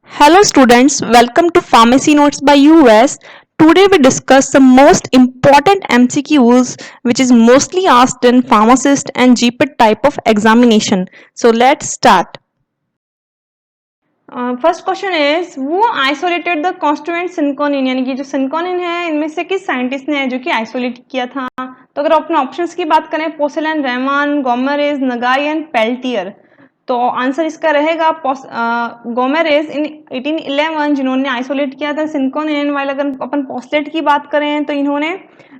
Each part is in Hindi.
Hello students, welcome to Pharmacy Notes by US. Today we discuss the most important MCQs which is mostly asked in pharmacist and GPET type of examination. So let's start. First question is who isolated the constituent सिंकोनिन यानी कि जो सिंकोनिन है इनमें से किस साइंटिस्ट ने है जो कि आइसोलेट किया था। तो अगर अपने ऑप्शंस की बात करें पोसेलन, Reimann, Gomes, Nagai and Pelletier, तो आंसर इसका रहेगा गोमेरेज इन 1811 जिन्होंने आइसोलेट किया था सिंकोनिन। वाइल अगर अपन पोस्लेट की बात करें तो इन्होंने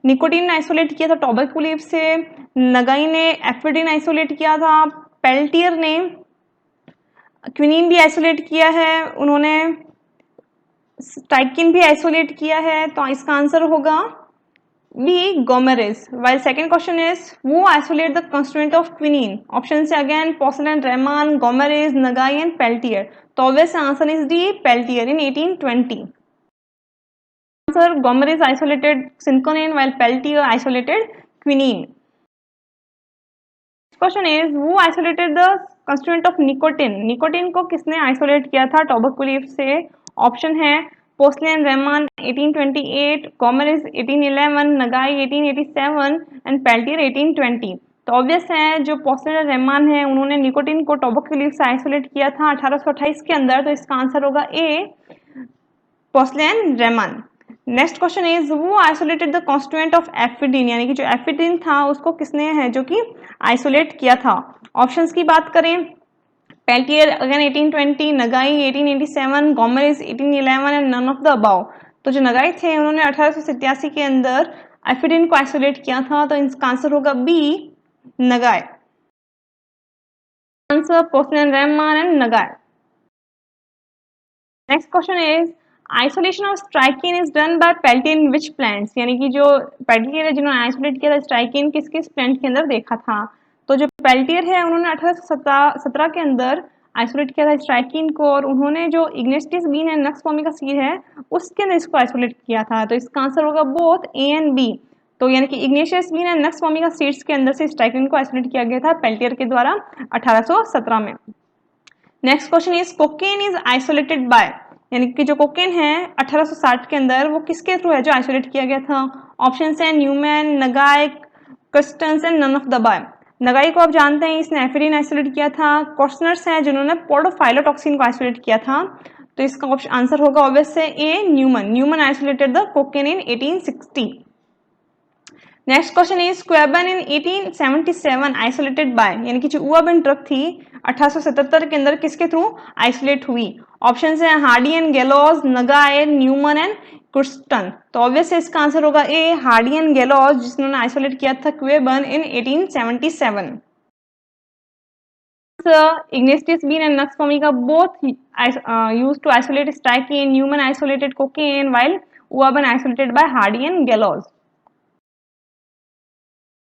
निकोटीन आइसोलेट किया था टोबैको लीफ से, नगाई ने एफिडिन आइसोलेट किया था, पेल्टियर ने क्विनीन भी आइसोलेट किया है, उन्होंने स्टाइकिन भी आइसोलेट किया है। तो इसका आंसर होगा b Gomes. While second question is who isolate the constituent of quinine. Option से again Posselt, Reimann, Gomes, Nagai and Pelletier. तो obvious answer is d Pelletier in 1820। Answer Gomes isolated cinchonine while Pelletier isolated quinine. Question is who isolated the constituent of nicotine. Nicotine को किसने आइसोलेट किया था टोबैको लीफ से। ऑप्शन है पोस्लिन, रेमान 1828, गोमेरेज 1811, नगाई 1887 एंड पेल्टियर 1820। तो ऑब्वियस है जो पोस्लिन और रेमान है उन्होंने निकोटिन को टोबैको लीफ से आइसोलेट किया था 1828 के अंदर। तो इसका आंसर होगा ए पोस्लिन, रेमान। Next question is who isolated the constituent of एफिडिन यानी कि जो एफिडिन था उसको किसने है जो कि आइसोलेट किया था। ऑप्शंस की बात करें Pelletier again 1820, Nagai 1887, Gomes 1811 and none of the above. तो जो नगाई थे उन्होंने 1887 के अंदर एफिडिन को आइसोलेट किया था। तो इसका आंसर होगा b Nagai. Answer Posselt, Reimann and Nagai. Next question is isolation of strychnine is done by Pelletier in which plants यानी कि जो पेल्टियर है जिन्होंने आइसोलेट किया था स्ट्राइकिन किस किस प्लांट के अंदर देखा था। तो जो पेल्टियर है उन्होंने 1817 के अंदर आइसोलेट किया था स्ट्राइकिन को, और उन्होंने जो इग्नेस्टिस बीन है नक्स फॉर्मिका सीड है उसके अंदर इसको आइसोलेट किया था। तो इसका आंसर होगा बोथ ए एंड बी। तो यानी कि Ignatius bean and nux vomica seeds के अंदर से स्ट्राइकिन को आइसोलेट किया गया था पेल्टियर के द्वारा 1817 में। Next question is cocaine is isolated by यानी कि जो कोकेन है 1860 के अंदर वो किसके थ्रू है जो आइसोलेट किया गया था। ऑप्शन है Niemann, Nagai, Kerstens and none of the above. Nagai को आप जानते हैं इसने एफिडिन आइसोलेट किया था। कोस्टनर्स है जिन्होंने पोडोफाइलोटॉक्सिन को आइसोलेट किया था। तो इसका ऑप्शन आंसर होगा ऑब्वियस से a Niemann. Niemann isolated the cocaine in 1860। Next question is क्वेबन इन 1877 आइसोलेटेड बाय यानी कि जो उआबिन ड्रग थी 1877 के अंदर किसके थ्रू आइसोलेट हुई। ऑप्शन है Hardy and Gallois, Nagai, Niemann and Kersten. तो ऑब्वियस इसका आंसर होगा ए हार्डी एंड गैलोज जिन्होंने आइसोलेट किया था क्वेबन in 1877। Ignatius Bean and Nux vomica both used to isolate strychnine. Newman isolated cocaine while Uaban isolated by Hardy and Gallows.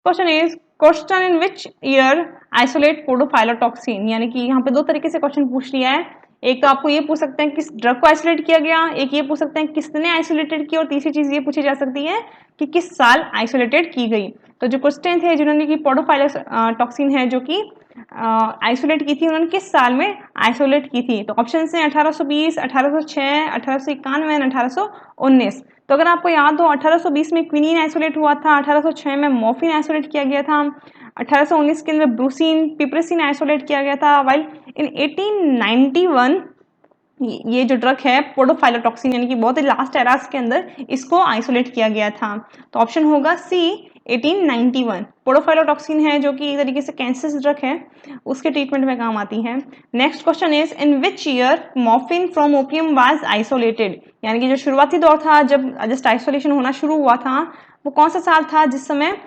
Question is question in which year isolate podophyllotoxin यानी कि यहाँ पे दो तरीके से क्वेश्चन पूछ लिया है। एक तो आपको ये पूछ सकते हैं किस ड्रग को आइसोलेट किया गया, एक ये पूछ सकते हैं किसने आइसोलेटेड की, और तीसरी चीज ये पूछी जा सकती है कि किस साल आइसोलेटेड की गई। तो जो क्वेश्चन थे जिन्होंने की पोडोफाइलोटॉक्सिन है जो कि आइसोलेट की थी उन्होंने किस साल में आइसोलेट की थी। तो ऑप्शन है 1820, 1806, 1891 एंड 1819। तो अगर आपको याद हो 1820 में क्विनीन आइसोलेट हुआ था, 1806 में मॉर्फिन आइसोलेट किया गया था, 1819 के अंदर ब्रूसिन, पिपरेसिन आइसोलेट किया गया था, वाइल इन 1891 ये जो ड्रग है पोडोफाइलोटॉक्सिन यानी कि बहुत ही लास्ट एरास के अंदर इसको आइसोलेट किया गया था। तो ऑप्शन होगा सी 1891। पोडोफाइलोटॉक्सिन है जो कि एक तरीके से कैंसर ड्रग है उसके ट्रीटमेंट में काम आती है। Next question is in which year morphine from opium was isolated यानी कि जो शुरुआती दौर था जब जस्ट आइसोलेशन होना शुरू हुआ था वो कौन सा साल था जिस समय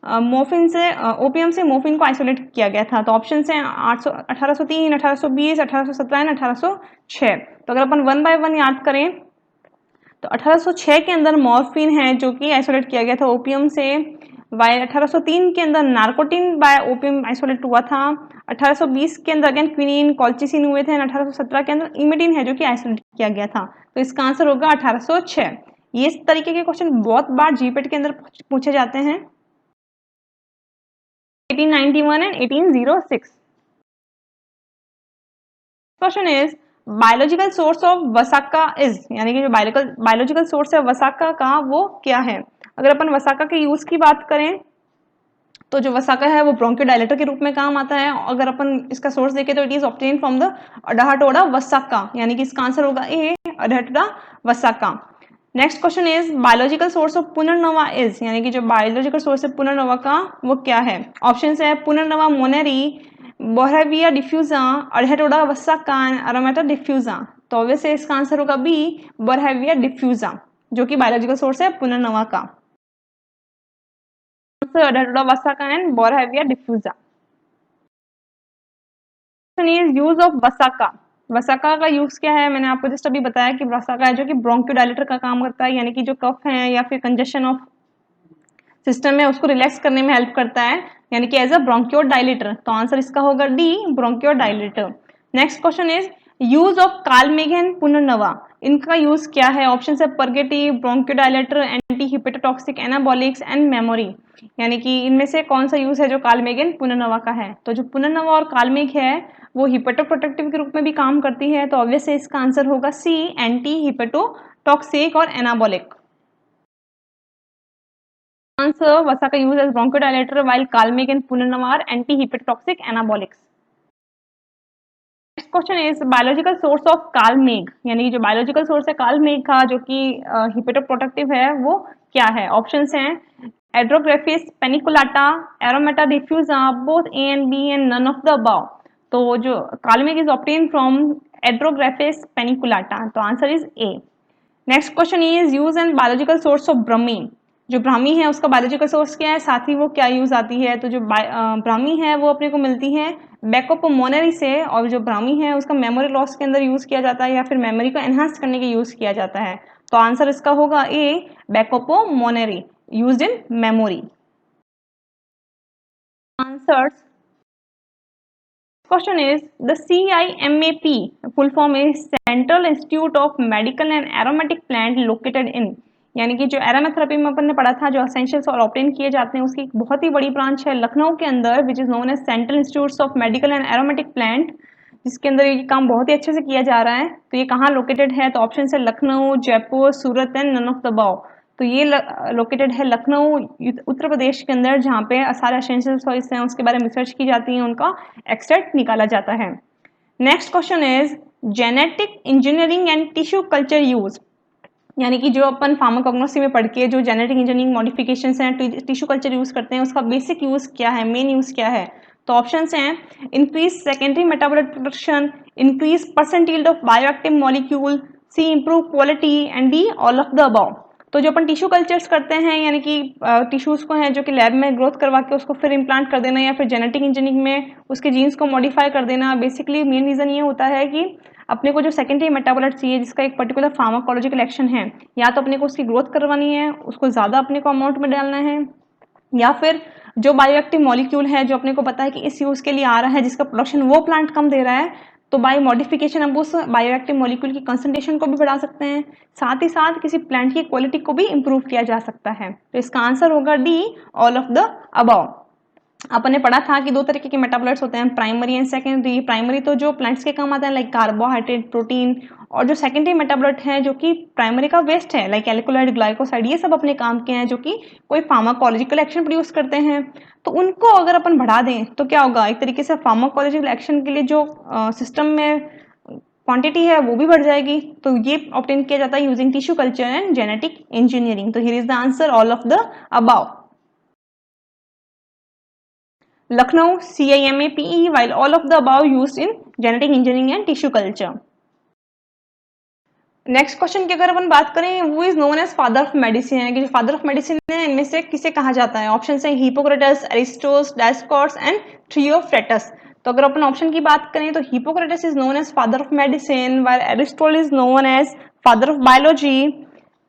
मोफिन से ओपियम से मोफिन को आइसोलेट किया गया था। तो ऑप्शन है 1803, 1820, 1817 एंड 1806। तो अगर अपन वन बाय वन याद करें तो 1806 के अंदर मॉर्फिन है जो कि आइसोलेट किया गया था ओपियम से, वाइल 1803 के अंदर नार्कोटिन बाय ओपियम आइसोलेट हुआ था, 1820 के अंदर अगेन क्विनीन, कॉल्चिसिन हुए थे, 1817 के अंदर इमिडिन है जो कि आइसोलेट किया गया था। तो इसका आंसर होगा 1806। ये इस तरीके के क्वेश्चन बहुत बार जीपेट के अंदर पूछे जाते हैं। 1891 and 1806. Question is biological source of वसाका is, यानी कि जो बायोलॉजिकल सोर्स है वसाका का वो क्या है। अगर अपन वसाका के यूज की बात करें तो जो वसाका है वो ब्रोंकियोडायलेटर के रूप में काम आता है। अगर अपन इसका सोर्स देखें तो it is obtain from the Adhatoda vasaka, यानी कि इसका आंसर होगा A, Adhatoda vasaka. Next question is biological source of Punarnava is, यानी कि जो बायोलॉजिकल सोर्स है पुनर्नवा का वो क्या है। ऑप्शन है पुनर्नवा मोनेरी, बोहेविया डिफ्यूजा, अडाहटोडा वसाका, अरोमेटा डिफ्यूजा। तो ऑब्वियसली इसका आंसर होगा बी, बोहेविया डिफ्यूजा, जो कि बायोलॉजिकल सोर्स है पुनर्नवा का। अडाहटोडा वसाका एंड बोहेविया डिफ्यूजा। Is use of वसाका। वसाका का यूज क्या है, मैंने आपको जस्ट अभी बताया कि वसाका है जो कि ब्रोंकियोडायलेटर का काम करता है, यानी कि जो कफ है या फिर कंजेशन ऑफ सिस्टम है उसको रिलैक्स करने में हेल्प करता है, यानी कि एज अ ब्रोंकियोडायलेटर। तो आंसर इसका होगा D, bronchodilator. Next question is use of Kalmegh Punarnava, इनका यूज क्या है। ऑप्शन है purgative, bronchodilator, anti hepatotoxic, anabolics and memory, यानी कि इनमें से कौन सा यूज है जो कालमेघन पुनर्नवा का है। तो जो पुनर्नवा और कालमेघ है वो हिपेटोप्रोटेक्टिव के रूप में भी काम करती है, तो ऑब्वियसली इसका आंसर होगा सी, एंटी हिपेटोटॉक्सिक और anabolic. Answer Vasaka used as bronchodilator while Calmeg and Punarnava are anti-hepatotoxic anabolics. Next question is biological source of Kalmegh, यानी कि जो बायोलॉजिकल सोर्स है कालमेग का जो कि हिपेटोप्रोटेक्टिव है वो क्या है। ऑप्शंस हैं Andrographis paniculata, aromata diffusa, both A and B and none of the above. तो जो Kalmegh is obtain from Andrographis paniculata, तो answer is A. Next question is use and biological source of Brahmi, जो ब्राह्मी है उसका बायोलॉजिकल सोर्स क्या है, साथ ही वो क्या यूज आती है। तो जो ब्राह्मी है वो अपने को मिलती है बैकोपोमोनरी से, और जो ब्राह्मी है उसका मेमोरी लॉस के अंदर यूज किया जाता है या फिर मेमोरी को एनहांस करने के यूज किया जाता है। तो आंसर इसका होगा A, Bacopa monnieri used in memory. Answers question is the CIMAP full form is central institute of medical and aromatic plant located in, यानी कि जो एरोमेथेरेपी में अपन ने पढ़ा था जो एसेंशियल्स और ऑब्टेन किए जाते हैं उसकी एक बहुत ही बड़ी ब्रांच है लखनऊ के अंदर which is known as Central institute of medical and aromatic Plant, जिसके अंदर ये काम बहुत ही अच्छे से किया जा रहा है। तो ये कहाँ लोकेटेड है, तो ऑप्शन है Lucknow, Jaipur, Surat and none of the above. तो ये लोकेटेड है लखनऊ उत्तर प्रदेश के अंदर, जहाँ पे सारे एसेंशियल सॉइल्स हैं उसके बारे में रिसर्च की जाती है, उनका एक्सट्रैक्ट निकाला जाता है। Next question is genetic engineering and tissue culture use, यानी कि जो अपन फार्माकोग्नोसी में पढ़ के जो जेनेटिक इंजीनियरिंग मॉडिफिकेशंस हैं टिश्यू कल्चर यूज करते हैं उसका बेसिक यूज क्या है, मेन यूज क्या है। तो ऑप्शंस हैं increase secondary metabolite production, increase percent yield of bioactive molecule, C improve quality and D all of the above. तो जो अपन टिश्यू कल्चर्स करते हैं यानी कि टिश्यूज को है जो कि लैब में ग्रोथ करवा के उसको फिर इम्प्लांट कर देना या फिर जेनेटिक इंजीनियरिंग में उसके जीन्स को मॉडिफाई कर देना, बेसिकली मेन रीजन ये होता है कि अपने को जो सेकेंडरी मेटाबोलाइट चाहिए जिसका एक पर्टिकुलर फार्माकोलॉजिकल एक्शन है, या तो अपने को उसकी ग्रोथ करवानी है, उसको ज्यादा अपने को अमाउंट में डालना है, या फिर जो बायोएक्टिव मॉलिक्यूल है जो अपने को पता है कि इस यूज के लिए आ रहा है जिसका प्रोडक्शन वो प्लांट कम दे रहा है, तो बाय मॉडिफिकेशन हम उस बायोएक्टिव मॉलिक्यूल की कंसंट्रेशन को भी बढ़ा सकते हैं, साथ ही साथ किसी प्लांट की क्वालिटी को भी इंप्रूव किया जा सकता है। तो इसका आंसर होगा D, all of the above. अपन ने पढ़ा था कि दो तरीके के मेटाबोलाइट्स होते हैं, प्राइमरी एंड सेकेंडरी। प्राइमरी तो जो प्लांट्स के काम आते हैं लाइक कार्बोहाइड्रेट, प्रोटीन, और जो सेकेंडरी मेटाबोलाइट है जो कि प्राइमरी का वेस्ट है लाइक एल्कोलाइड, ग्लाइकोसाइड, ये सब अपने काम के हैं जो कि कोई फार्माकोलॉजिकल एक्शन प्रोड्यूस करते हैं। तो उनको अगर अपन बढ़ा दें तो क्या होगा, एक तरीके से फार्माकोलॉजिकल एक्शन के लिए जो सिस्टम में क्वांटिटी है वो भी बढ़ जाएगी। तो ये ऑब्टेन किया जाता है using tissue culture and genetic engineering. तो here is the answer all of the above. Lucknow CIMAPE while all of the above used in genetic engineering and tissue culture. Next question की अगर अपन बात करें वो is known as father of medicine, है कि जो फादर ऑफ मेडिसिन है इनमें से किसे कहा जाता है। ऑप्शन है हिपोक्रेटस, एरिस्टोस, डायस्कॉर्स एंड थियोफ्रेटस। तो अगर अपन ऑप्शन की बात करें तो Hippocrates is known as father of medicine, while Aristotle is known as father of biology,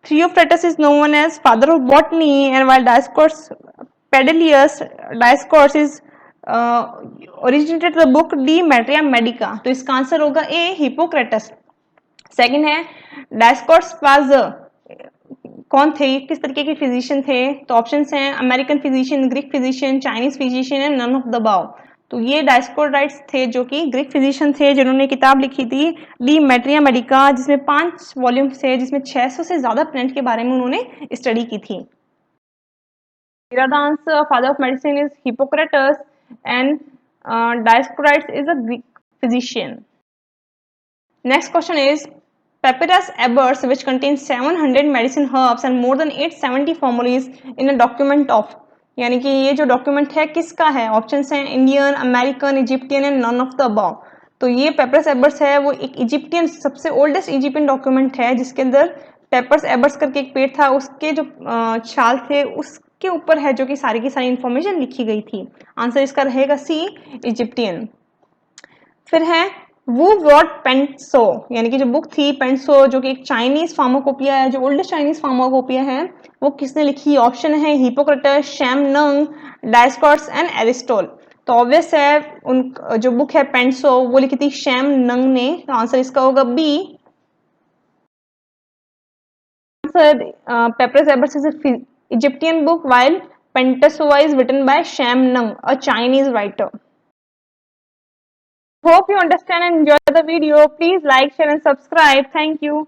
Theophrastus is known as father of botany, and while Dioscorides Pedanius Dioscorides is originated the book De Materia Medica। तो इसका आंसर होगा ए, हिपोक्रेटस। सेकंड है डायस्कॉर्स पाज कौन थे, किस तरीके के फिजिशियन थे। तो ऑप्शंस हैं American physician, Greek physician, Chinese physician and none of the above. तो ये डायस्कोराइड्स थे जो कि ग्रीक फिजिशियन थे जिन्होंने किताब लिखी थी डी मैट्रिया मेडिका, जिसमें 5 वॉल्यूम्स थे, जिसमें 600 से ज्यादा प्लांट के बारे में उन्होंने स्टडी की थी। Here the answer, father of medicine is Hippocrates and Dioscorides is a Greek physician. Next question is Papyrus Ebers, which contains 700 medicine herbs and more than 870 formulas in a document of, यानी कि ये जो डॉक्यूमेंट है किसका है? ऑप्शंस हैं Indian, American, Egyptian and none of the above. तो ये पेपरस एबर्स है वो एक इजिप्टियन, सबसे ओल्डेस्ट इजिप्टियन डॉक्यूमेंट है जिसके अंदर पेपर्स एबर्स करके एक पेड़ था, उसके जो छाल थे उसके ऊपर है जो कि सारी की सारी इंफॉर्मेशन लिखी गई थी। आंसर इसका रहेगा सी, इजिप्टियन। फिर है वू वॉट पेंटसो, यानी कि जो बुक थी पेंटसो जो कि एक चाइनीज फार्माकोपिया है, जो ओल्डेस्ट चाइनीज फार्माकोपिया है, वो किसने लिखी? ऑप्शन है हिपोक्रेटस, शैम नंग, डायस्कॉर्स एंड एरिस्टोल। तो ऑब्वियस है उन जो बुक है पेंटसो वो लिखी थी शैम नंग ने। तो आंसर इसका होगा B. Answer papyrus Ebers is a Egyptian book while Pentasova is written by Sham Nung, a Chinese writer. Hope you understand and enjoy the video. Please like, share and subscribe. Thank you.